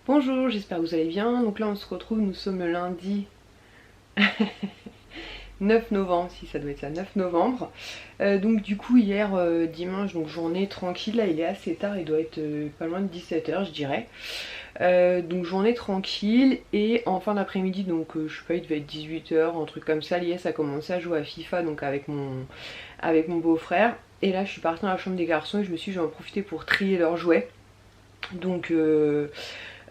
Bonjour, j'espère que vous allez bien. Donc là on se retrouve, nous sommes le lundi 9 novembre, si ça doit être ça, 9 novembre. Donc du coup hier dimanche, donc journée tranquille, là il est assez tard, il doit être pas loin de 17 h je dirais. Donc journée tranquille et en fin d'après-midi, donc je sais pas, il devait être 18 h, un truc comme ça, l'IS a commencé à jouer à FIFA donc avec mon beau-frère. Et là je suis partie dans la chambre des garçons et je me suis dit je vais en profiter pour trier leurs jouets. Donc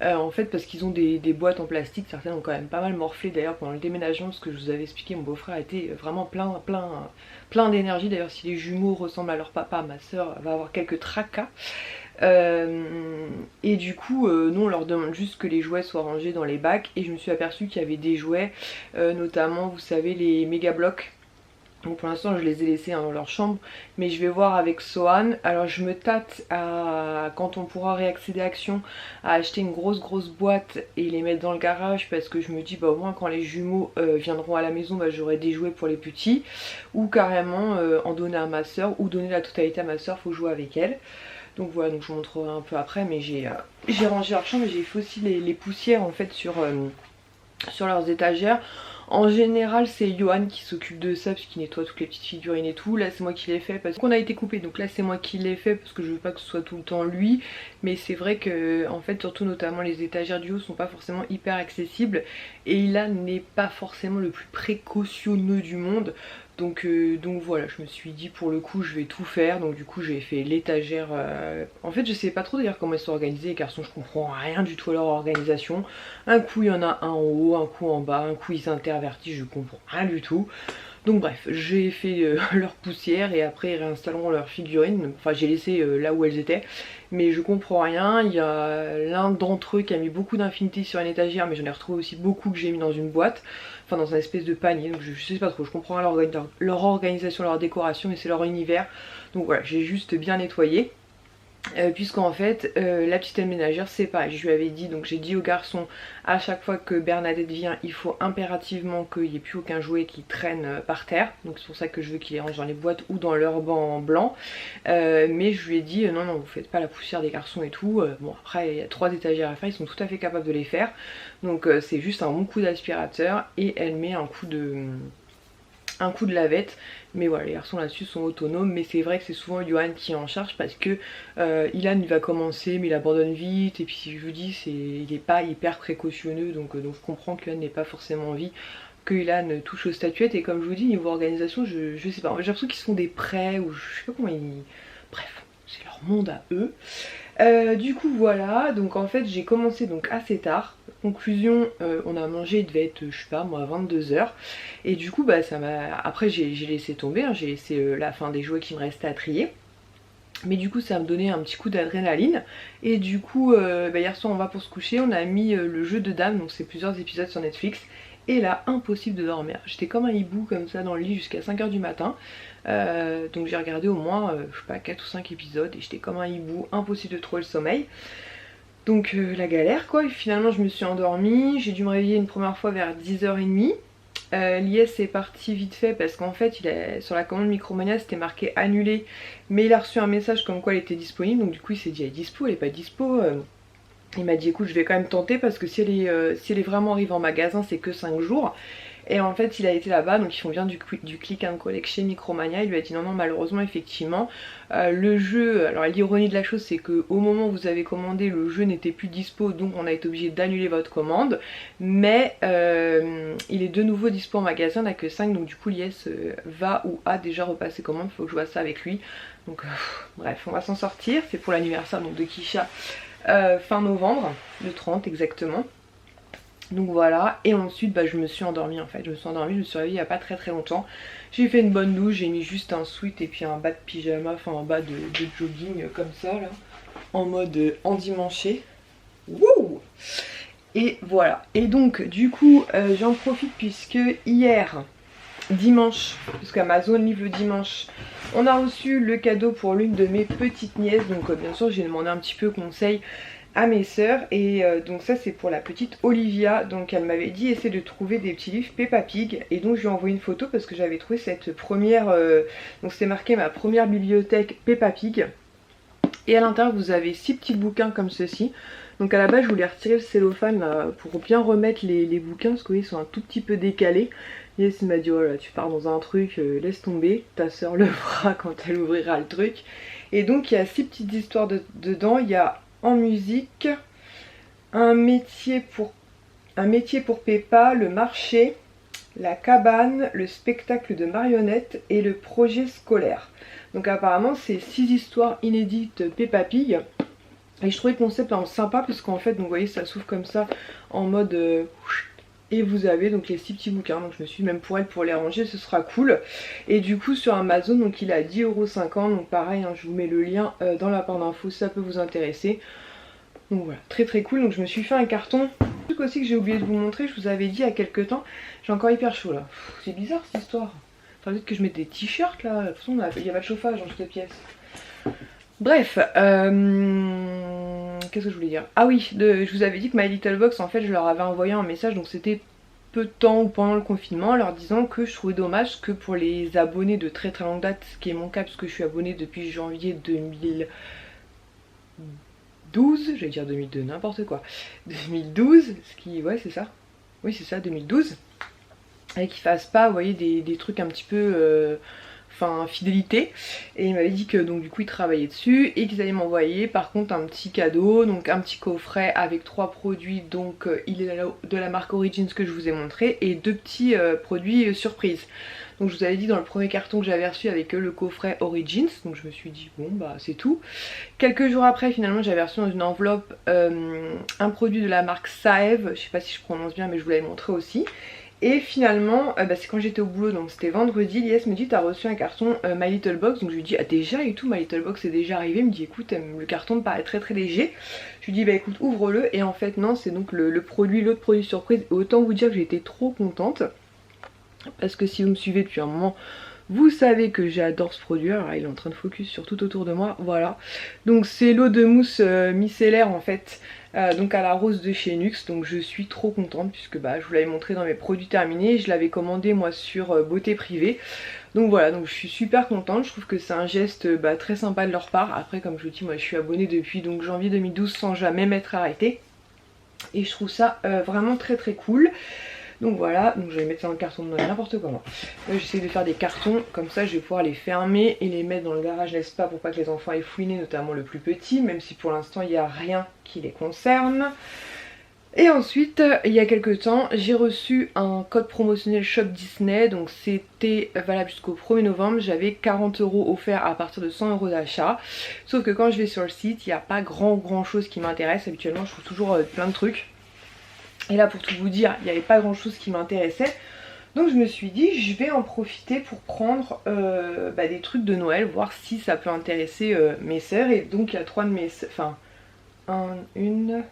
en fait parce qu'ils ont des boîtes en plastique, certaines ont quand même pas mal morflé d'ailleurs pendant le déménagement, parce que je vous avais expliqué, mon beau-frère était vraiment plein d'énergie. D'ailleurs si les jumeaux ressemblent à leur papa, ma soeur va avoir quelques tracas. Et du coup nous on leur demande juste que les jouets soient rangés dans les bacs, et je me suis aperçue qu'il y avait des jouets, notamment vous savez les méga blocs. Donc pour l'instant je les ai laissés dans leur chambre, mais je vais voir avec Sohan. Alors je me tâte à, quand on pourra réaccéder à Action, à acheter une grosse boîte et les mettre dans le garage, parce que je me dis bah au moins quand les jumeaux viendront à la maison, bah, j'aurai des jouets pour les petits, ou carrément en donner à ma soeur, ou donner la totalité à ma soeur, faut jouer avec elle. Donc voilà, donc je vous montrerai un peu après, mais j'ai rangé leur chambre et j'ai fait aussi les poussières en fait sur leurs étagères. En général c'est Johan qui s'occupe de ça, puisqu'il nettoie toutes les petites figurines et tout. Là c'est moi qui l'ai fait parce qu'on a été coupé, donc là c'est moi qui l'ai fait parce que je veux pas que ce soit tout le temps lui. Mais c'est vrai que en fait surtout notamment les étagères du haut sont pas forcément hyper accessibles, et Ilan n'est pas forcément le plus précautionneux du monde. Donc voilà, je me suis dit pour le coup je vais tout faire. Donc du coup j'ai fait l'étagère, en fait je sais pas trop d'ailleurs comment ils sont organisés les garçons, je comprends rien du tout à leur organisation. Un coup il y en a un en haut, un coup en bas, un coup ils s'intervertissent, je comprends rien du tout. Donc bref, j'ai fait leur poussière et après ils réinstalleront leurs figurines. Enfin j'ai laissé là où elles étaient, mais je comprends rien. Il y a l'un d'entre eux qui a mis beaucoup d'Infinity sur une étagère, mais j'en ai retrouvé aussi beaucoup que j'ai mis dans une boîte, enfin dans un espèce de panier. Donc je sais pas trop, je comprends leur organisation, leur décoration, et c'est leur univers. Donc voilà, j'ai juste bien nettoyé. Puisqu'en fait la petite ménagère c'est pareil, je lui avais dit, donc j'ai dit aux garçons à chaque fois que Bernadette vient il faut impérativement qu'il n'y ait plus aucun jouet qui traîne par terre, donc c'est pour ça que je veux qu'ils les rangent dans les boîtes ou dans leur banc blanc. Mais je lui ai dit non vous faites pas la poussière des garçons et tout. Bon après il y a 3 étagères à faire, ils sont tout à fait capables de les faire, donc c'est juste un bon coup d'aspirateur et elle met un coup de lavette. Mais voilà, les garçons là-dessus sont autonomes, mais c'est vrai que c'est souvent Johan qui est en charge, parce que Ilan il va commencer mais il abandonne vite, et puis si je vous dis il est pas hyper précautionneux, donc je comprends que Ilan n'ait pas forcément envie que Ilan touche aux statuettes. Et comme je vous dis, niveau organisation je sais pas, j'ai l'impression qu'ils se font des prêts, ou je sais pas comment ils... Bref, c'est leur monde à eux. Du coup voilà, donc en fait j'ai commencé donc assez tard. Conclusion, on a mangé, il devait être je sais pas moi 22 h. Et du coup bah ça m'a... Après j'ai laissé tomber, hein, j'ai laissé la fin des jouets qui me restaient à trier. Mais du coup ça me donnait un petit coup d'adrénaline. Et du coup bah, hier soir on va pour se coucher, on a mis le jeu de dames, donc c'est plusieurs épisodes sur Netflix. Et là impossible de dormir, j'étais comme un hibou comme ça dans le lit jusqu'à 5 h du matin. Donc j'ai regardé au moins je sais pas 4 ou 5 épisodes et j'étais comme un hibou, impossible de trouver le sommeil. Donc la galère quoi, et finalement je me suis endormie, j'ai dû me réveiller une première fois vers 10 h 30. L'IS est parti vite fait parce qu'en fait sur la commande Micromania c'était marqué annulé, mais il a reçu un message comme quoi elle était disponible, donc du coup il s'est dit elle est dispo, elle est pas dispo. Il m'a dit écoute je vais quand même tenter, parce que si elle est vraiment arrivée en magasin c'est que 5 jours. Et en fait il a été là-bas, donc ils font bien du click and collect chez Micromania. Il lui a dit non malheureusement effectivement le jeu, alors l'ironie de la chose c'est que au moment où vous avez commandé le jeu n'était plus dispo, donc on a été obligé d'annuler votre commande. Mais il est de nouveau dispo en magasin, on n'a que 5, donc du coup l'IS va ou a déjà repassé commande, faut que je vois ça avec lui. Donc bref on va s'en sortir, c'est pour l'anniversaire donc de Kisha fin novembre, le 30 exactement. Donc voilà, et ensuite bah, je me suis endormie en fait, je me suis réveillée il n'y a pas très longtemps. J'ai fait une bonne douche, j'ai mis juste un sweat et puis un bas de pyjama, enfin un bas de jogging comme ça là, en mode endimanché. Wouh! Et voilà, et donc du coup j'en profite puisque hier, dimanche, puisque Amazon livre le dimanche, on a reçu le cadeau pour l'une de mes petites nièces. Donc bien sûr j'ai demandé un petit peu conseil à mes sœurs, et donc ça c'est pour la petite Olivia. Donc elle m'avait dit essaie de trouver des petits livres Peppa Pig, et donc je lui ai envoyé une photo parce que j'avais trouvé cette première donc c'est marqué ma première bibliothèque Peppa Pig. Et à l'intérieur vous avez 6 petits bouquins comme ceci. Donc à la base je voulais retirer le cellophane là, pour bien remettre les bouquins parce que oui, ils sont un tout petit peu décalés. Yes m'a dit oh là tu pars dans un truc, laisse tomber, ta soeur le fera quand elle ouvrira le truc. Et donc il y a 6 petites histoires dedans, il y a en musique, un métier pour Peppa, le marché, la cabane, le spectacle de marionnettes et le projet scolaire. Donc apparemment c'est 6 histoires inédites Peppa Pig. Et je trouvais le concept sympa parce qu'en fait, donc vous voyez, ça s'ouvre comme ça en mode et vous avez donc les 6 petits bouquins. Donc je me suis dit, même pour elle, pour les ranger, ce sera cool. Et du coup sur Amazon, donc il est à 10,50 €. Donc pareil, hein, je vous mets le lien dans la barre d'infos, ça peut vous intéresser. Donc voilà, très très cool. Donc je me suis fait un carton. Un truc aussi que j'ai oublié de vous montrer, je vous avais dit il y a quelques temps, j'ai encore hyper chaud là. C'est bizarre cette histoire. Enfin peut-être que je mets des t-shirts là. De toute façon il n'y a pas de chauffage dans cette pièce. Bref, qu'est-ce que je voulais dire? Ah oui, je vous avais dit que My Little Box, en fait, je leur avais envoyé un message, donc c'était peu de temps ou pendant le confinement, leur disant que je trouvais dommage que pour les abonnés de très très longue date, ce qui est mon cas, parce que je suis abonnée depuis janvier 2012, j'allais dire 2002, n'importe quoi, 2012, ce qui, ouais c'est ça, oui c'est ça, 2012, et qu'ils fassent pas, vous voyez, des trucs un petit peu... enfin fidélité, et il m'avait dit que donc du coup il travaillait dessus et qu'ils allaient m'envoyer par contre un petit cadeau, donc un petit coffret avec 3 produits, donc il est de la marque Origins que je vous ai montré, et 2 petits produits surprises. Donc je vous avais dit dans le premier carton que j'avais reçu avec le coffret Origins, donc je me suis dit bon bah c'est tout. Quelques jours après finalement j'avais reçu dans une enveloppe un produit de la marque Saev, je sais pas si je prononce bien mais je vous l'avais montré aussi. Et finalement, c'est quand j'étais au boulot, donc c'était vendredi, Lies me dit t'as reçu un carton My Little Box. Donc je lui dis ah déjà et tout, My Little Box est déjà arrivé. Il me dit écoute le carton me paraît très très léger. Je lui dis bah écoute ouvre-le, et en fait non, c'est donc l'autre produit surprise. Et autant vous dire que j'ai été trop contente, parce que si vous me suivez depuis un moment, vous savez que j'adore ce produit. Alors là, il est en train de focus sur tout autour de moi, voilà. Donc c'est l'eau de mousse micellaire en fait, donc à la rose de chez Nux. Donc je suis trop contente puisque je vous l'avais montré dans mes produits terminés. Je l'avais commandé moi sur Beauté Privée. Donc voilà, donc je suis super contente. Je trouve que c'est un geste très sympa de leur part. Après comme je vous dis, moi je suis abonnée depuis donc janvier 2012 sans jamais m'être arrêtée. Et je trouve ça vraiment très très cool. Donc voilà, donc je vais mettre ça dans le carton de n'importe comment. Là j'essaie de faire des cartons, comme ça je vais pouvoir les fermer et les mettre dans le garage, n'est-ce pas, pour pas que les enfants aient fouiné, notamment le plus petit, même si pour l'instant il n'y a rien qui les concerne. Et ensuite, il y a quelques temps, j'ai reçu un code promotionnel Shop Disney, donc c'était valable jusqu'au 1er novembre, j'avais 40 € offerts à partir de 100 € d'achat. Sauf que quand je vais sur le site, il n'y a pas grand chose qui m'intéresse, habituellement je trouve toujours plein de trucs. Et là pour tout vous dire, il n'y avait pas grand chose qui m'intéressait. Donc je me suis dit je vais en profiter pour prendre des trucs de Noël, voir si ça peut intéresser mes sœurs. Et donc il y a 3 de mes sœurs, enfin une...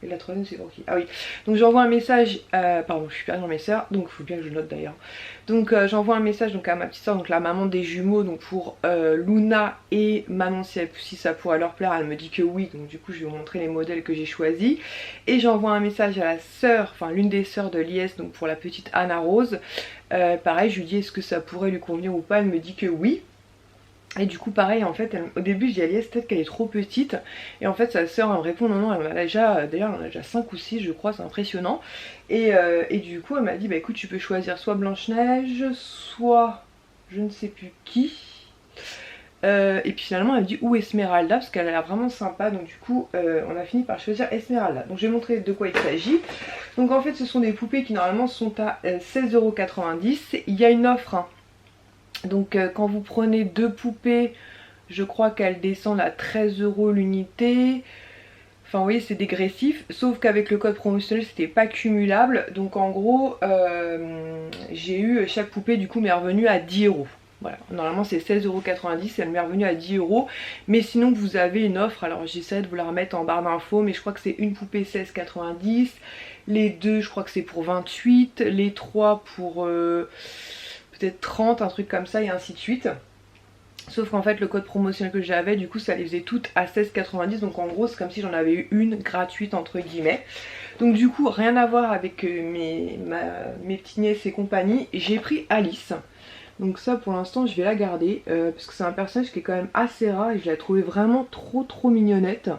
Et la troisième c'est pour qui? Ah oui, donc j'envoie un message, pardon je suis perdue dans mes sœurs, donc il faut bien que je note d'ailleurs. Donc j'envoie un message donc à ma petite soeur, donc la maman des jumeaux, donc pour Luna et Manon, si ça pourrait leur plaire. Elle me dit que oui, donc du coup je vais vous montrer les modèles que j'ai choisis. Et j'envoie un message à la sœur, enfin l'une des sœurs de Lies, donc pour la petite Anna Rose. Pareil, je lui dis est-ce que ça pourrait lui convenir ou pas, elle me dit que oui. Et du coup pareil en fait, au début je dis à Lies peut-être qu'elle est trop petite, et en fait sa soeur elle me répond non elle en a déjà, d'ailleurs elle en a déjà 5 ou 6 je crois, c'est impressionnant. Et du coup elle m'a dit bah écoute tu peux choisir soit Blanche-Neige, soit je ne sais plus qui. Et puis finalement elle me dit ou Esmeralda parce qu'elle a l'air vraiment sympa, donc du coup on a fini par choisir Esmeralda. Donc je vais montrer de quoi il s'agit. Donc en fait ce sont des poupées qui normalement sont à 16,90 €. Il y a une offre hein. Donc quand vous prenez 2 poupées, je crois qu'elles descendent à 13 € l'unité. Enfin vous voyez c'est dégressif, sauf qu'avec le code promotionnel c'était pas cumulable. Donc en gros j'ai eu chaque poupée du coup m'est revenue à 10 €. Voilà, normalement c'est 16,90 €, elle m'est revenue à 10 €. Mais sinon vous avez une offre, alors j'essaie de vous la remettre en barre d'infos, mais je crois que c'est une poupée 16,90 €. Les 2 je crois que c'est pour 28 €, les 3 pour... peut-être 30, un truc comme ça et ainsi de suite. Sauf qu'en fait le code promotionnel que j'avais du coup ça les faisait toutes à 16,90 €. Donc en gros c'est comme si j'en avais eu une gratuite entre guillemets. Donc du coup rien à voir avec mes petites nièces et compagnie. J'ai pris Alice. Donc ça pour l'instant je vais la garder parce que c'est un personnage qui est quand même assez rare et je l'ai trouvé vraiment trop mignonnette.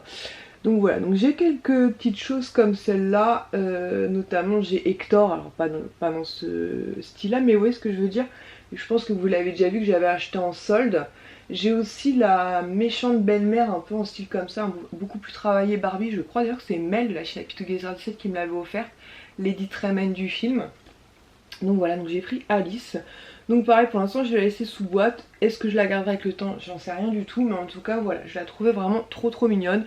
Donc voilà, donc j'ai quelques petites choses comme celle-là, notamment j'ai Hector, alors pas dans ce style-là, mais vous voyez ce que je veux dire. Je pense que vous l'avez déjà vu que j'avais acheté en solde. J'ai aussi la méchante belle-mère un peu en style comme ça, beaucoup plus travaillée Barbie, je crois d'ailleurs que c'est Mel de la chaîne Happy Together 17 qui me l'avait offerte, Lady Tremaine du film. Donc voilà, donc j'ai pris Alice. Donc pareil pour l'instant je vais la laisser sous boîte. Est-ce que je la garderai avec le temps? J'en sais rien du tout, mais en tout cas voilà, je la trouvais vraiment trop mignonne.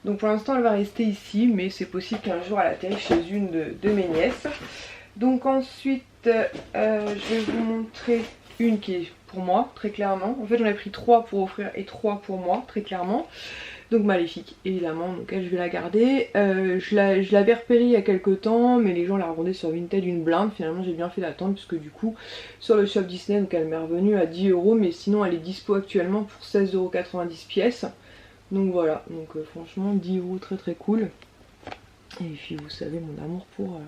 Donc pour l'instant elle va rester ici, mais c'est possible qu'un jour elle atterrisse chez une de mes nièces. Donc ensuite je vais vous montrer une qui est pour moi très clairement. En fait j'en ai pris 3 pour offrir et 3 pour moi très clairement. Donc Maléfique évidemment, donc elle je vais la garder. Je l'avais repérée il y a quelques temps, mais les gens la revendaient sur Vinted une blinde. Finalement j'ai bien fait d'attendre puisque du coup sur le shop Disney donc elle m'est revenue à 10 €, mais sinon elle est dispo actuellement pour 16,90 € pièce. Donc voilà, donc franchement 10 € très cool. Et puis vous savez mon amour pour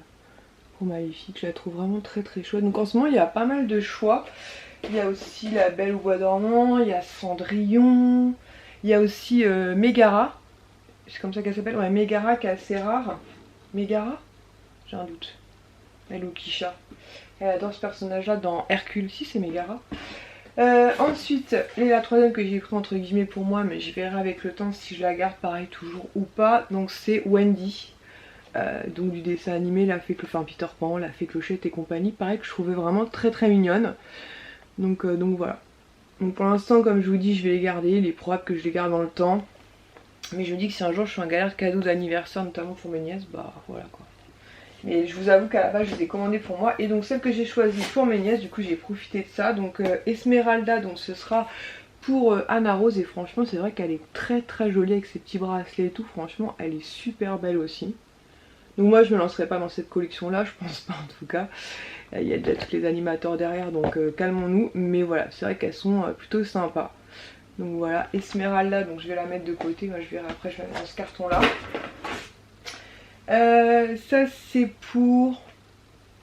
Maléfique, je la trouve vraiment très chouette. Donc en ce moment il y a pas mal de choix. Il y a aussi La Belle au Bois dormant, il y a Cendrillon, il y a aussi Mégara. C'est comme ça qu'elle s'appelle, ouais, Mégara qui est assez rare. Mégara? J'ai un doute. Elle ou Kisha. Elle adore ce personnage là dans Hercule, si c'est Mégara. Ensuite, la troisième que j'ai pris entre guillemets pour moi, mais je verrai avec le temps si je la garde pareil toujours ou pas. Donc c'est Wendy, donc du dessin animé, la fée, enfin Peter Pan, la fée Clochette et compagnie. Pareil que je trouvais vraiment très mignonne. Donc voilà. Donc pour l'instant comme je vous dis je vais les garder, il est probable que je les garde dans le temps. Mais je me dis que si un jour je fais un galère de cadeaux d'anniversaire notamment pour mes nièces, bah voilà quoi. Mais je vous avoue qu'à la base je les ai commandées pour moi. Et donc celle que j'ai choisie pour mes nièces, du coup j'ai profité de ça. Donc Esmeralda, donc ce sera pour Anna Rose. Et franchement c'est vrai qu'elle est très jolie avec ses petits bracelets et tout. Franchement elle est super belle aussi. Donc moi je me lancerai pas dans cette collection là, je pense pas en tout cas. Il y a déjà tous les animateurs derrière donc calmons-nous. Mais voilà, c'est vrai qu'elles sont plutôt sympas. Donc voilà, Esmeralda, donc je vais la mettre de côté. Moi je verrai après, je vais la mettre dans ce carton là. Ça c'est pour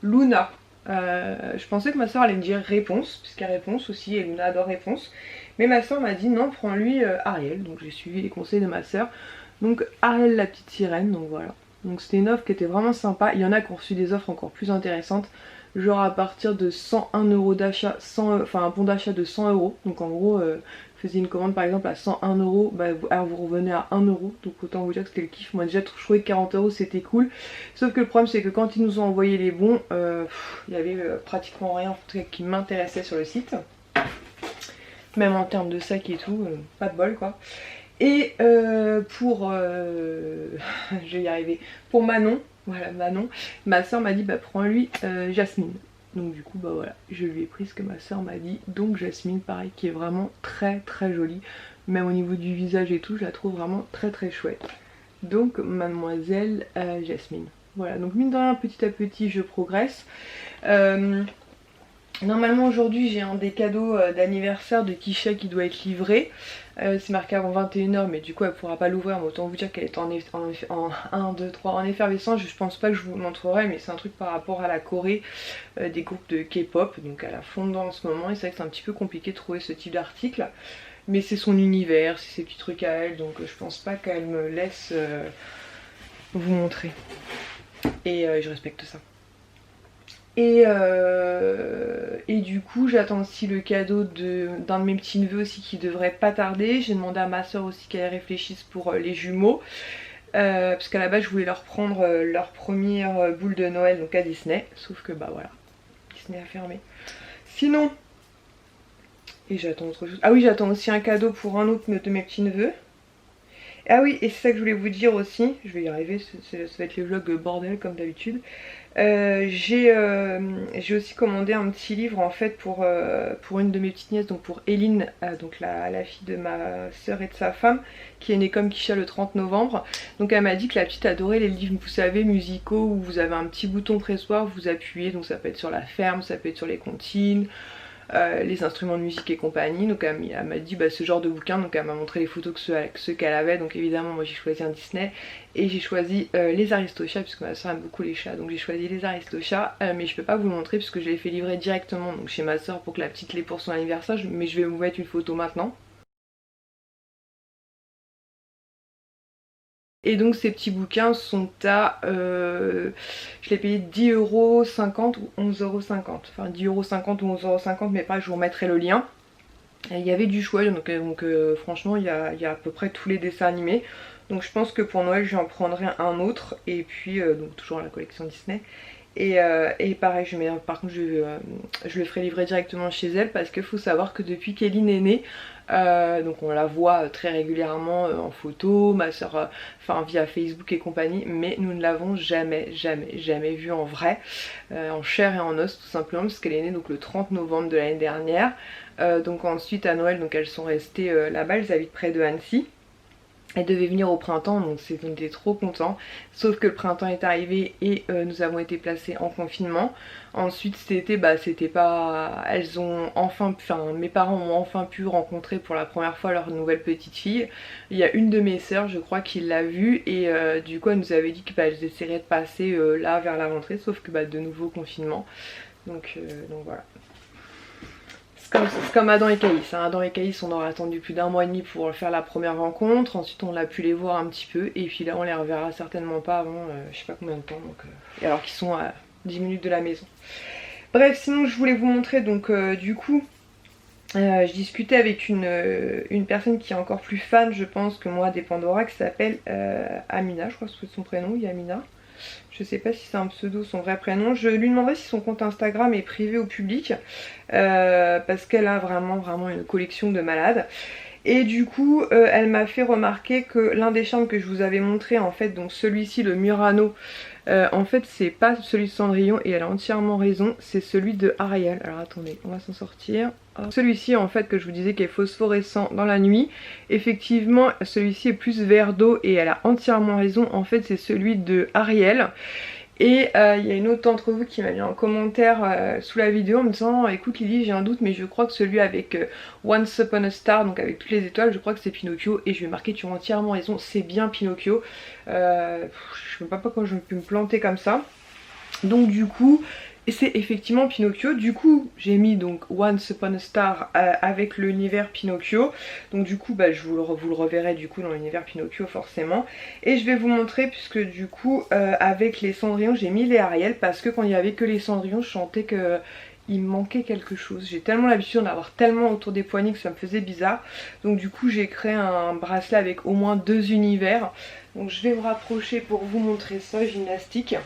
Luna. Je pensais que ma soeur allait me dire Réponse, puisqu'il y a Réponse aussi et Luna adore Réponse. Mais ma soeur m'a dit non, prends-lui Ariel. Donc j'ai suivi les conseils de ma soeur. Donc Ariel la petite sirène, donc voilà. Donc c'était une offre qui était vraiment sympa. Il y en a qui ont reçu des offres encore plus intéressantes. Genre à partir de 101 € d'achat, enfin un bon d'achat de 100 €. Donc en gros, faisiez une commande par exemple à 101 €, bah, alors vous revenez à 1 €. Donc autant vous dire que c'était le kiff. Moi déjà je trouvais que 40 € c'était cool. Sauf que le problème c'est que quand ils nous ont envoyé les bons, il y avait pratiquement rien en tout cas qui m'intéressait sur le site. Même en termes de sac et tout, pas de bol quoi. Et pour je vais y arriver, pour Manon, voilà Manon, ma soeur m'a dit bah prends-lui Jasmine. Donc du coup bah voilà, je lui ai pris ce que ma soeur m'a dit. Donc Jasmine pareil qui est vraiment très jolie. Même au niveau du visage et tout, je la trouve vraiment très chouette. Donc mademoiselle Jasmine. Voilà, donc mine de rien petit à petit je progresse. Normalement aujourd'hui j'ai un des cadeaux d'anniversaire de Kisha qui doit être livré. C'est marqué avant 21 h, mais du coup elle pourra pas l'ouvrir. Mais autant vous dire qu'elle est en effervescence. Je pense pas que je vous le montrerai, mais c'est un truc par rapport à la Corée, des groupes de K-pop. Donc elle a fond dedans en ce moment et c'est vrai que c'est un petit peu compliqué de trouver ce type d'article. Mais c'est son univers, c'est ses petits trucs à elle, donc je pense pas qu'elle me laisse vous montrer. Et je respecte ça. Et du coup j'attends aussi le cadeau d'un de mes petits neveux aussi qui devrait pas tarder. J'ai demandé à ma soeur aussi qu'elle réfléchisse pour les jumeaux. Parce qu'à la base je voulais leur prendre leur première boule de Noël donc à Disney. Sauf que bah voilà, Disney a fermé. Sinon, et j'attends autre chose. Ah oui, j'attends aussi un cadeau pour un autre de mes petits neveux. Ah oui, et c'est ça que je voulais vous dire aussi, je vais y arriver, ça va être les vlogs bordel comme d'habitude. J'ai aussi commandé un petit livre en fait pour une de mes petites nièces, donc pour Eline, donc la fille de ma soeur et de sa femme, qui est née comme Kisha le 30 novembre. Donc elle m'a dit que la petite adorait les livres, vous savez, musicaux, où vous avez un petit bouton pressoir, vous appuyez, donc ça peut être sur la ferme, ça peut être sur les comptines. les instruments de musique et compagnie. Donc elle m'a dit bah, ce genre de bouquin, donc elle m'a montré les photos que ceux qu'elle avait. Donc évidemment moi j'ai choisi un Disney et j'ai choisi les Aristochats puisque ma soeur aime beaucoup les chats, donc j'ai choisi les Aristochats, mais je peux pas vous le montrer puisque je l'ai fait livrer directement donc chez ma soeur pour que la petite l'ait pour son anniversaire, mais je vais vous mettre une photo maintenant. Et donc ces petits bouquins sont à, je l'ai payé 10,50€ ou 11,50€, enfin 10,50€ ou 11,50€, mais pas, je vous remettrai le lien. Et il y avait du choix, donc franchement il y a à peu près tous les dessins animés. Donc je pense que pour Noël j'en prendrai un autre, et puis donc toujours la collection Disney. Et pareil, par contre je le ferai livrer directement chez elle parce qu'il faut savoir que depuis qu'Eline est née, donc on la voit très régulièrement en photo, ma soeur, enfin via Facebook et compagnie, mais nous ne l'avons jamais vue en vrai, en chair et en os tout simplement, parce qu'elle est née donc le 30 novembre de l'année dernière. Donc ensuite à Noël, donc elles sont restées là-bas, elles habitent près de Annecy. Elle devait venir au printemps, donc on était trop contents. Sauf que le printemps est arrivé et nous avons été placés en confinement. Ensuite cet été, bah c'était pas... Elles ont enfin... Enfin mes parents ont enfin pu rencontrer pour la première fois leur nouvelle petite fille. Il y a une de mes sœurs je crois qui l'a vue et du coup elle nous avait dit qu'elles essaieraient de passer là vers la rentrée. Sauf que bah de nouveau confinement. Donc voilà. C'est comme Adam et Caïs. Adam et Caïs, on aura attendu plus d'1 mois et demi pour faire la première rencontre. Ensuite, on a pu les voir un petit peu. Et puis là, on les reverra certainement pas avant je sais pas combien de temps. Donc, et alors qu'ils sont à 10 minutes de la maison. Bref, sinon, je voulais vous montrer. Donc, du coup, je discutais avec une personne qui est encore plus fan, je pense, que moi des Pandora, qui s'appelle Amina. Je crois que c'est son prénom, Yamina. Je sais pas si c'est un pseudo, son vrai prénom. Je lui demanderai si son compte Instagram est privé ou public. Parce qu'elle a vraiment une collection de malades. Et du coup, elle m'a fait remarquer que l'un des charmes que je vous avais montré, en fait, donc celui-ci, le Murano, en fait c'est pas celui de Cendrillon et elle a entièrement raison, c'est celui de Ariel. Alors attendez, on va s'en sortir. Celui-ci en fait que je vous disais qui est phosphorescent dans la nuit, effectivement celui-ci est plus vert d'eau et elle a entièrement raison, en fait c'est celui de Ariel. Et il y a une autre d'entre vous qui m'a mis un commentaire sous la vidéo en me disant écoute Lily, j'ai un doute mais je crois que celui avec Once Upon a Star, donc avec toutes les étoiles, je crois que c'est Pinocchio. Et je lui ai marqué tu as entièrement raison, c'est bien Pinocchio. Je sais pas pourquoi je peux me planter comme ça. Donc du coup c'est effectivement Pinocchio. Du coup j'ai mis donc Once Upon a Star avec l'univers Pinocchio. Donc du coup bah, vous le reverrez du coup dans l'univers Pinocchio forcément. Et je vais vous montrer puisque du coup avec les Cendrillons j'ai mis les Ariel parce que quand il n'y avait que les Cendrillons je sentais que il me manquait quelque chose. J'ai tellement l'habitude d'en avoir tellement autour des poignets que ça me faisait bizarre. Donc du coup j'ai créé un bracelet avec au moins 2 univers. Donc je vais me rapprocher pour vous montrer ça, gymnastique.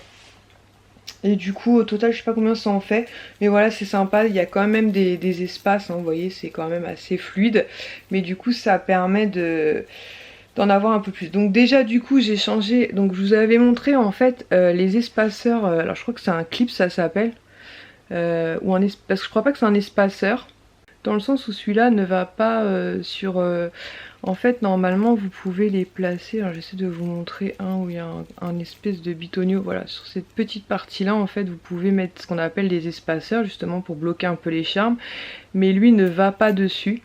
Et du coup au total je sais pas combien ça en fait, mais voilà c'est sympa, il y a quand même des espaces, hein, vous voyez c'est quand même assez fluide, mais du coup ça permet d'en avoir un peu plus. Donc déjà du coup j'ai changé, donc je vous avais montré en fait les espaceurs, alors je crois que c'est un clip ça s'appelle, parce que je crois pas que c'est un espaceur, dans le sens où celui-là ne va pas sur... En fait normalement vous pouvez les placer, alors j'essaie de vous montrer un où il y a un espèce de bitonio, voilà, sur cette petite partie là en fait vous pouvez mettre ce qu'on appelle des espaceurs justement pour bloquer un peu les charmes, mais lui ne va pas dessus.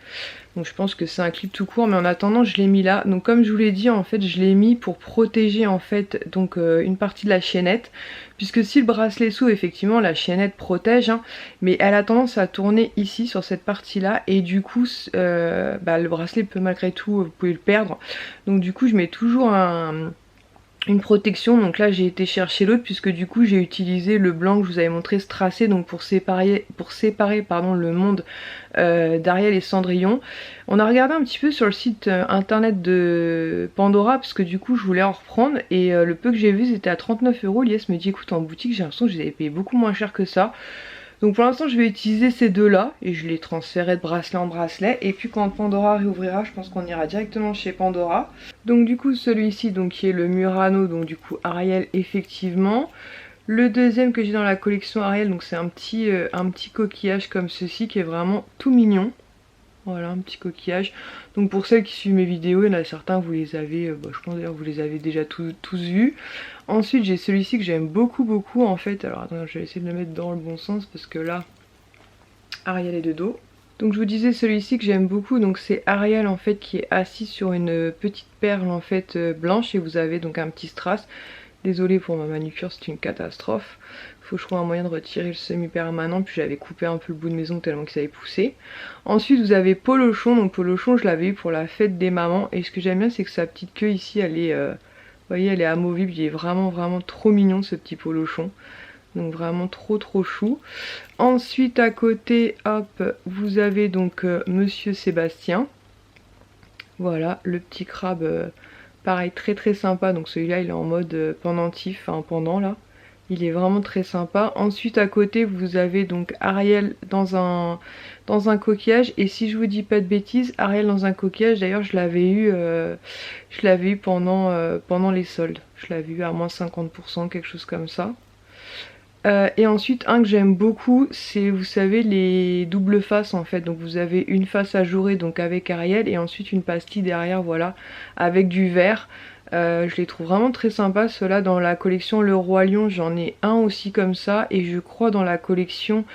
Donc je pense que c'est un clip tout court, mais en attendant je l'ai mis là. Donc comme je vous l'ai dit en fait je l'ai mis pour protéger en fait donc une partie de la chaînette. Puisque si le bracelet s'ouvre effectivement la chaînette protège, hein, mais elle a tendance à tourner ici sur cette partie là. Et du coup bah, le bracelet peut malgré tout, vous pouvez le perdre. Donc du coup je mets toujours une protection. Donc là j'ai été chercher l'autre puisque du coup j'ai utilisé le blanc que je vous avais montré se tracer donc pour séparer pardon, le monde d'Ariel et Cendrillon. On a regardé un petit peu sur le site internet de Pandora parce que du coup je voulais en reprendre et le peu que j'ai vu c'était à 39 €. Lies me dit écoute en boutique j'ai l'impression que je les avais payés beaucoup moins cher que ça. Donc pour l'instant je vais utiliser ces deux là et je les transférerai de bracelet en bracelet, et puis quand Pandora réouvrira je pense qu'on ira directement chez Pandora. Donc du coup celui-ci donc qui est le Murano, donc du coup Ariel effectivement. Le deuxième que j'ai dans la collection Ariel, donc c'est un petit coquillage comme ceci qui est vraiment tout mignon. Voilà, un petit coquillage. Donc pour celles qui suivent mes vidéos, il y en a certains, vous les avez, je pense d'ailleurs vous les avez déjà tous vus. Ensuite j'ai celui-ci que j'aime beaucoup en fait. Alors attends, je vais essayer de le mettre dans le bon sens parce que là, Ariel est de dos. Donc je vous disais celui-ci que j'aime beaucoup, donc c'est Ariel en fait qui est assis sur une petite perle en fait blanche et vous avez donc un petit strass. Désolée pour ma manucure, c'est une catastrophe. Faut que je trouve un moyen de retirer le semi-permanent, puis j'avais coupé un peu le bout de mes ongles tellement qu'il avait poussé. Ensuite vous avez Polochon, donc Polochon je l'avais eu pour la fête des mamans et ce que j'aime bien c'est que sa petite queue ici elle est, vous voyez elle est amovible, il est vraiment trop mignon ce petit Polochon. Donc vraiment trop chou. Ensuite à côté, hop, vous avez donc Monsieur Sébastien. Voilà, le petit crabe, pareil très sympa. Donc celui-là il est en mode pendentif, enfin pendant là. Il est vraiment très sympa. Ensuite à côté vous avez donc Ariel dans un coquillage. Et si je vous dis pas de bêtises, Ariel dans un coquillage, d'ailleurs je l'avais eu pendant les soldes. Je l'avais eu à moins 50%, quelque chose comme ça. Et ensuite un que j'aime beaucoup c'est, vous savez, les doubles faces en fait. Donc vous avez une face ajourée donc avec Ariel et ensuite une pastille derrière, voilà, avec du vert. Je les trouve vraiment très sympas ceux-là. Dans la collection Le Roi Lion j'en ai un aussi comme ça et je crois dans la collection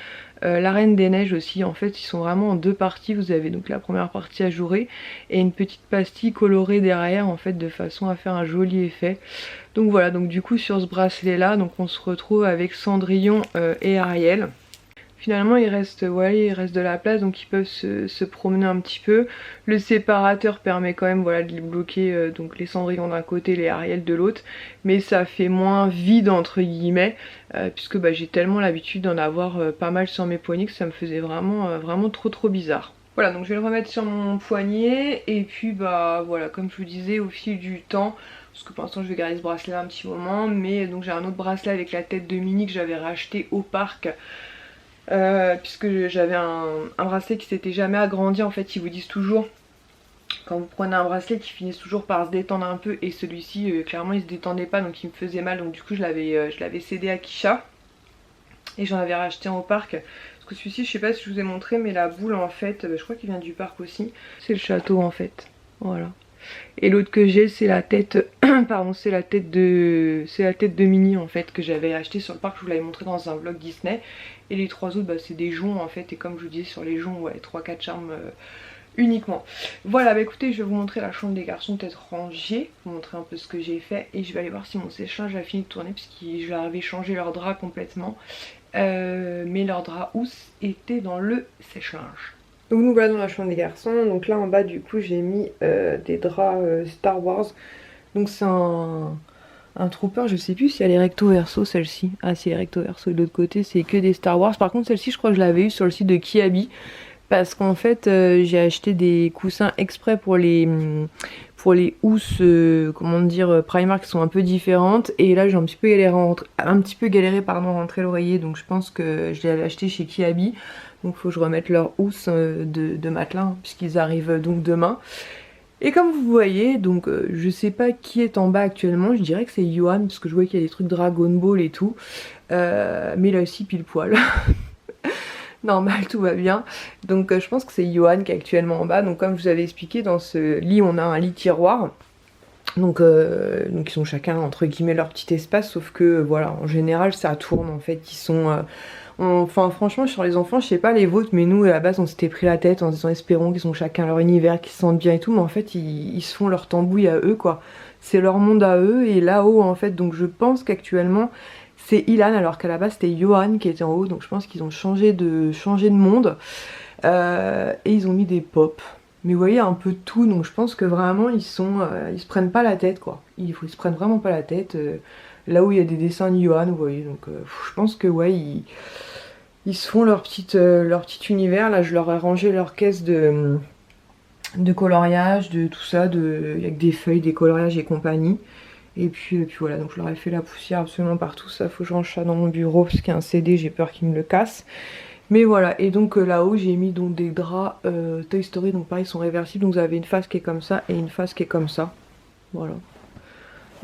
La Reine des Neiges aussi. En fait ils sont vraiment en deux parties. Vous avez donc la première partie ajourée et une petite pastille colorée derrière en fait, de façon à faire un joli effet. Donc voilà, donc du coup sur ce bracelet là, donc on se retrouve avec Cendrillon et Ariel. Finalement il reste de la place, donc ils peuvent se promener un petit peu. Le séparateur permet quand même, voilà, de les bloquer, donc les Cendrillons d'un côté, les Ariel de l'autre. Mais ça fait moins vide entre guillemets, puisque bah, j'ai tellement l'habitude d'en avoir pas mal sur mes poignets que ça me faisait vraiment trop bizarre. Voilà, donc je vais le remettre sur mon poignet et puis bah voilà, comme je vous disais, au fil du temps, parce que pour l'instant je vais garder ce bracelet un petit moment, mais donc j'ai un autre bracelet avec la tête de Minnie que j'avais racheté au parc, puisque j'avais un bracelet qui s'était jamais agrandi. En fait ils vous disent toujours, quand vous prenez un bracelet, qui finissent toujours par se détendre un peu, et celui-ci clairement il se détendait pas, donc il me faisait mal, donc du coup je l'avais cédé à Kisha et j'en avais racheté un au parc. Parce que celui-ci, je sais pas si je vous ai montré, mais la boule en fait, je crois qu'il vient du parc aussi. C'est le château en fait, voilà. Et l'autre que j'ai c'est la tête, pardon, c'est la tête de Minnie en fait, que j'avais acheté sur le parc, je vous l'avais montré dans un vlog Disney. Et les trois autres bah, c'est des joncs en fait, et comme je vous disais sur les joncs, ouais, 3-4 charmes uniquement. Voilà, bah écoutez, je vais vous montrer la chambre des garçons peut-être rangée, vous montrer un peu ce que j'ai fait, et je vais aller voir si mon sèche-linge a fini de tourner, puisque je leur avais changé leur drap complètement. Mais leur drap housse était dans le sèche-linge. Donc nous voilà dans la chambre des garçons. Donc là en bas du coup j'ai mis des draps Star Wars. Donc c'est un trooper, je sais plus si elle est recto verso celle-ci. Ah si, elle est recto verso, de l'autre côté c'est que des Star Wars. Par contre celle-ci je crois que je l'avais eu sur le site de Kiabi, parce qu'en fait j'ai acheté des coussins exprès pour les housses, comment dire, Primark, qui sont un peu différentes. Et là j'ai un petit peu galéré à rentrer l'oreiller, donc je pense que je l'ai acheté chez Kiabi. Donc il faut que je remette leurs housses de matelas, hein, puisqu'ils arrivent donc demain. Et comme vous voyez, donc je sais pas qui est en bas actuellement, je dirais que c'est Johan, parce que je vois qu'il y a des trucs Dragon Ball et tout. Mais là aussi pile poil. Normal, tout va bien. Donc je pense que c'est Johan qui est actuellement en bas. Donc comme je vous avais expliqué, dans ce lit on a un lit tiroir. Donc ils ont chacun entre guillemets leur petit espace, sauf que voilà, en général ça tourne en fait. Ils sont enfin franchement sur les enfants, je sais pas les vôtres, mais nous à la base on s'était pris la tête en disant espérons qu'ils ont chacun leur univers, qu'ils se sentent bien et tout, mais en fait ils se font leur tambouille à eux quoi. C'est leur monde à eux et là-haut en fait, donc je pense qu'actuellement c'est Ilan, alors qu'à la base c'était Johan qui était en haut, donc je pense qu'ils ont changé de monde. Et ils ont mis des pop. Mais vous voyez un peu de tout, donc je pense que vraiment ils se prennent pas la tête quoi. Ils se prennent vraiment pas la tête. Là où il y a des dessins de Johan, vous voyez, donc je pense que ouais, ils se font leur petit univers. Là je leur ai rangé leur caisse de coloriage, de tout ça, avec des feuilles, des coloriages et compagnie. Et puis voilà, donc je leur ai fait la poussière absolument partout. Ça faut que je range ça dans mon bureau parce qu'il y a un CD, j'ai peur qu'il me le casse. Mais voilà, et donc là-haut j'ai mis donc des draps Toy Story, donc pareil ils sont réversibles, donc vous avez une face qui est comme ça et une face qui est comme ça. Voilà.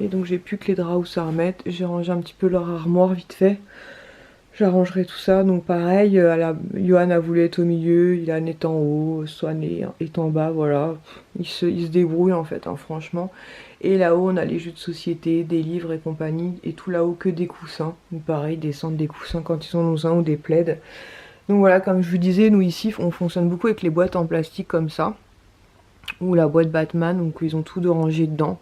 Et donc j'ai plus que les draps où ça remettre. J'ai rangé un petit peu leur armoire vite fait. J'arrangerai tout ça, donc pareil, Johan a voulu être au milieu, Ilan est en haut, Swan est en bas, voilà. Il se débrouille en fait, hein, franchement. Et là-haut on a les jeux de société, des livres et compagnie, et tout là-haut que des coussins. Donc pareil, descendre des coussins quand ils en ont un ou des plaids. Donc voilà, comme je vous disais, nous ici on fonctionne beaucoup avec les boîtes en plastique comme ça, ou la boîte Batman, donc ils ont tout de rangé dedans.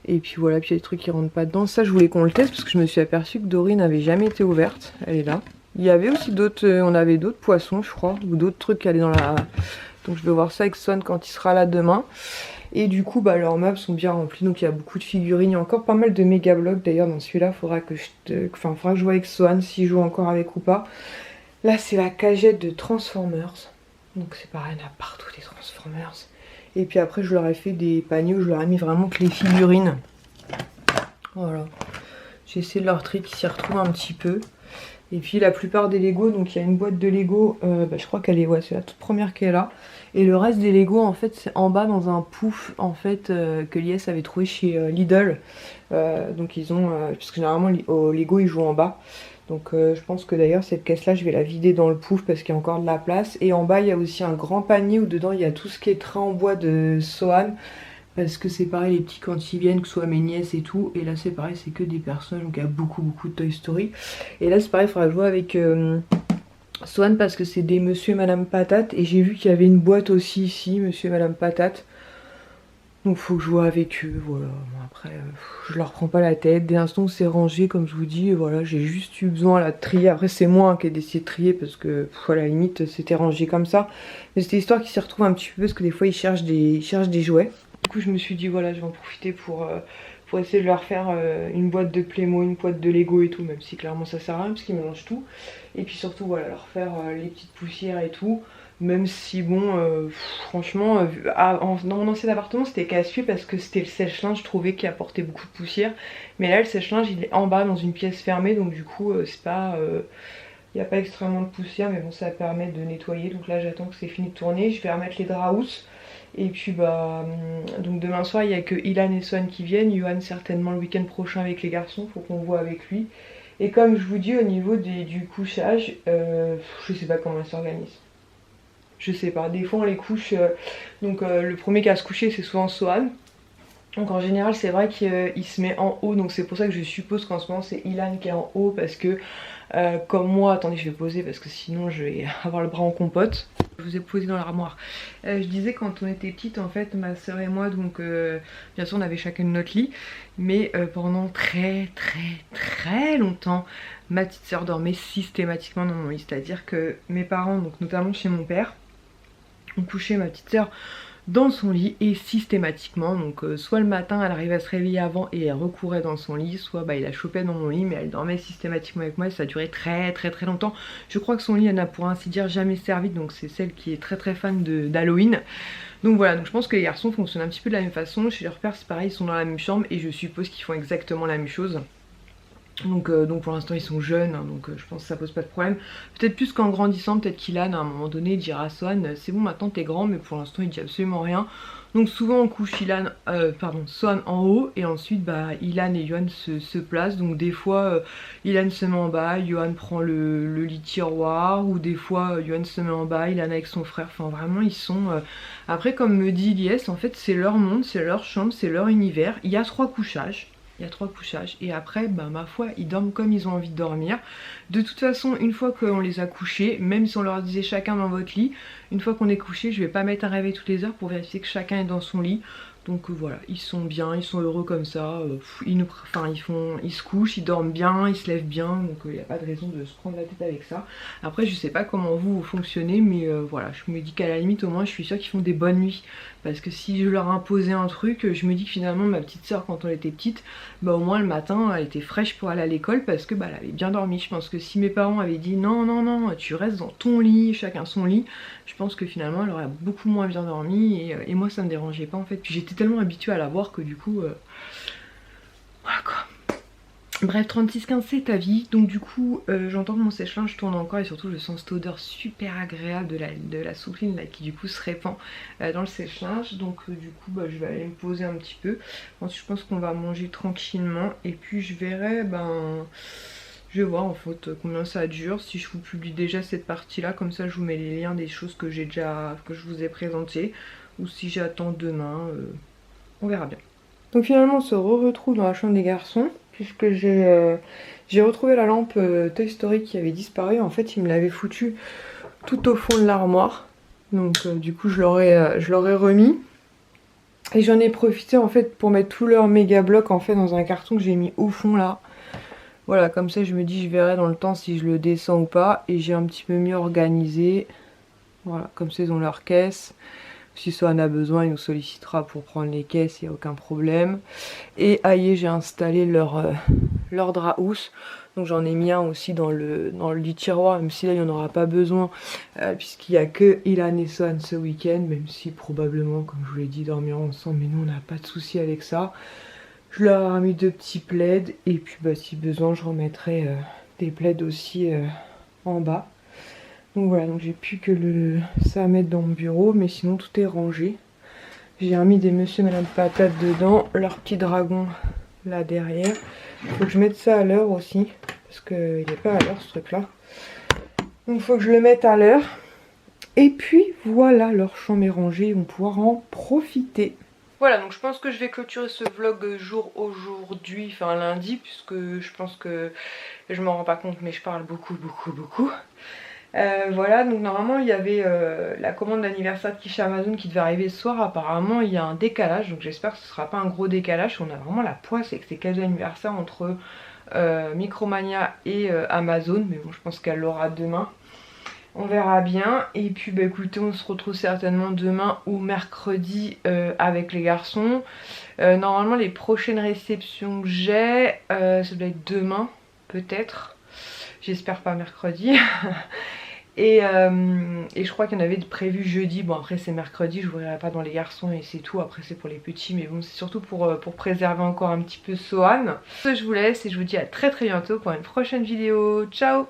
Et puis voilà, puis il y a des trucs qui rentrent pas dedans. Ça je voulais qu'on le teste parce que je me suis aperçue que Dory n'avait jamais été ouverte. Elle est là. Il y avait aussi d'autres, on avait d'autres poissons je crois, ou d'autres trucs qui allaient dans la... Donc je vais voir ça avec Swan quand il sera là demain. Et du coup bah leurs meubles sont bien remplis, donc il y a beaucoup de figurines. Il y a encore pas mal de méga blocs d'ailleurs dans celui-là. Faudra que faudra que je vois avec Swan s'il joue encore avec ou pas. Là c'est la cagette de Transformers. Donc c'est pareil, il y en a partout des Transformers. Et puis après je leur ai fait des paniers où je leur ai mis vraiment que les figurines. Voilà. J'ai essayé de leur trier qui s'y retrouvent un petit peu. Et puis la plupart des Lego, donc il y a une boîte de Lego, je crois qu'elle est, ouais, c'est la toute première qui est là. Et le reste des Lego en fait c'est en bas dans un pouf en fait que Lies avait trouvé chez Lidl. Donc ils ont, parce que généralement au Lego ils jouent en bas. Donc je pense que d'ailleurs cette caisse là je vais la vider dans le pouf parce qu'il y a encore de la place. Et en bas il y a aussi un grand panier où dedans il y a tout ce qui est train en bois de Sohan. Parce que c'est pareil les petits quand ils viennent, que ce soit mes nièces et tout. Et là c'est pareil, c'est que des personnages, donc il y a beaucoup de Toy Story. Et là c'est pareil, il faudra jouer avec Swan parce que c'est des Monsieur et Madame Patate. Et j'ai vu qu'il y avait une boîte aussi ici, Monsieur et Madame Patate. Donc faut que je joue avec eux, voilà. Bon, après, je leur prends pas la tête. Dès l'instant où c'est rangé, comme je vous dis, voilà, j'ai juste eu besoin de trier. Après c'est moi qui ai décidé de trier parce que, à la limite, c'était rangé comme ça. Mais c'était histoire qu'ils s'y retrouvent un petit peu parce que des fois ils cherchent des jouets. Du coup je me suis dit voilà je vais en profiter pour essayer de leur faire une boîte de Playmo, une boîte de Lego et tout, même si clairement ça sert à rien parce qu'ils mélangent tout. Et puis surtout voilà leur faire les petites poussières et tout. Même si bon franchement dans mon ancien appartement c'était casse-pied parce que c'était le sèche-linge je trouvais qui apportait beaucoup de poussière. Mais là le sèche-linge il est en bas dans une pièce fermée donc du coup c'est pas... il n'y a pas extrêmement de poussière mais bon ça permet de nettoyer. Donc là j'attends que c'est fini de tourner. Je vais remettre les draps housses. Et puis bah donc demain soir il n'y a que Ilan et Swan qui viennent. Johan certainement le week-end prochain avec les garçons, faut qu'on voit avec lui. Et comme je vous dis au niveau du couchage, je sais pas comment elle s'organise. Je sais pas, des fois on les couche, donc le premier qui a à se coucher c'est souvent Swan. Donc en général c'est vrai qu'il se met en haut, donc c'est pour ça que je suppose qu'en ce moment c'est Ilan qui est en haut parce que comme moi, attendez je vais poser parce que sinon je vais avoir le bras en compote. Je vous ai posé dans l'armoire. Je disais quand on était petite en fait ma soeur et moi donc bien sûr on avait chacun notre lit mais pendant très longtemps ma petite soeur dormait systématiquement dans mon lit. C'est-à-dire que mes parents, donc notamment chez mon père, ont couché ma petite soeur dans son lit et systématiquement donc soit le matin elle arrivait à se réveiller avant et elle recourait dans son lit, soit bah il la chopait dans mon lit mais elle dormait systématiquement avec moi et ça a duré très longtemps. Je crois que son lit elle n'a pour ainsi dire jamais servi, donc c'est celle qui est très fan d'Halloween. Donc voilà, donc je pense que les garçons fonctionnent un petit peu de la même façon. Chez leur père c'est pareil, ils sont dans la même chambre et je suppose qu'ils font exactement la même chose. Donc pour l'instant ils sont jeunes, hein, donc je pense que ça pose pas de problème. Peut-être plus qu'en grandissant, peut-être qu'Ilan à un moment donné dira à Swan c'est bon maintenant t'es grand, mais pour l'instant il dit absolument rien. Donc souvent on couche Swan en haut et ensuite bah Ilan et Johan se placent. Donc des fois Ilan se met en bas, Johan prend le lit tiroir, ou des fois Johan se met en bas, Ilan avec son frère. Enfin vraiment ils sont... Après comme me dit Lies, en fait c'est leur monde, c'est leur chambre, c'est leur univers. Il y a 3 couchages. Il y a 3 couchages et après bah ma foi ils dorment comme ils ont envie de dormir. De toute façon une fois qu'on les a couchés, même si on leur disait chacun dans votre lit, une fois qu'on est couché je vais pas mettre un réveil toutes les heures pour vérifier que chacun est dans son lit. Donc voilà, ils sont bien, ils sont heureux comme ça, ils se couchent, ils dorment bien, ils se lèvent bien, donc il n'y a pas de raison de se prendre la tête avec ça. Après je sais pas comment vous fonctionnez, mais voilà, je me dis qu'à la limite au moins je suis sûre qu'ils font des bonnes nuits. Parce que si je leur imposais un truc, je me dis que finalement ma petite soeur quand on était petite, bah au moins le matin elle était fraîche pour aller à l'école parce que bah elle avait bien dormi. Je pense que si mes parents avaient dit non tu restes dans ton lit, chacun son lit, je pense que finalement elle aurait beaucoup moins bien dormi et moi ça me dérangeait pas en fait. Puis j'étais tellement habituée à la voir que du coup voilà quoi. Bref, 36-15 c'est ta vie. Donc du coup j'entends que mon sèche-linge tourne encore et surtout je sens cette odeur super agréable de la soufrine là qui du coup se répand dans le sèche-linge. Donc du coup bah, je vais aller me poser un petit peu. Ensuite je pense qu'on va manger tranquillement et puis je verrai je vais voir en fait combien ça dure, si je vous publie déjà cette partie là, comme ça je vous mets les liens des choses que je vous ai présentées, ou si j'attends demain, on verra bien. Donc finalement on se retrouve dans la chambre des garçons, puisque j'ai retrouvé la lampe Toy Story qui avait disparu. En fait il me l'avait foutu tout au fond de l'armoire. Donc du coup je leur ai remis. Et j'en ai profité en fait pour mettre tous leurs méga blocs en fait dans un carton que j'ai mis au fond là. Voilà, comme ça je me dis je verrai dans le temps si je le descends ou pas. Et j'ai un petit peu mieux organisé. Voilà, comme ça ils ont leur caisse. Si ça en a besoin, il nous sollicitera pour prendre les caisses, il n'y a aucun problème. Et aïe, j'ai installé leur drap housse. Donc j'en ai mis un aussi dans le lit tiroir, même si là il n'y en aura pas besoin, puisqu'il n'y a que Ilan et Swan ce week-end, même si probablement, comme je vous l'ai dit, dormiront ensemble, mais nous on n'a pas de souci avec ça. Je leur ai mis 2 petits plaids, et puis bah, si besoin, je remettrai des plaids aussi en bas. Donc voilà, donc j'ai plus que ça à mettre dans mon bureau, mais sinon tout est rangé. J'ai remis des monsieur et madame patate dedans, leur petit dragon là derrière. Il faut que je mette ça à l'heure aussi, parce qu'il n'est pas à l'heure ce truc là. Donc il faut que je le mette à l'heure. Et puis voilà, leur chambre est rangée, ils vont pouvoir en profiter. Voilà, donc je pense que je vais clôturer ce vlog jour aujourd'hui, enfin lundi, puisque je pense que je m'en rends pas compte, mais je parle beaucoup. Voilà, donc normalement il y avait la commande d'anniversaire de Kisha Amazon qui devait arriver ce soir. Apparemment il y a un décalage, donc j'espère que ce sera pas un gros décalage. On a vraiment la poisse avec ces cadeaux d'anniversaire entre Micromania et Amazon, mais bon je pense qu'elle l'aura demain. On verra bien. Et puis bah écoutez, on se retrouve certainement demain ou mercredi avec les garçons. Normalement les prochaines réceptions que j'ai, ça doit être demain peut-être. J'espère pas mercredi. Et je crois qu'il y en avait prévu jeudi. Bon après c'est mercredi, je ne verrai pas dans les garçons et c'est tout. Après c'est pour les petits, mais bon c'est surtout pour préserver encore un petit peu Sohan. Je vous laisse et je vous dis à très bientôt pour une prochaine vidéo. Ciao!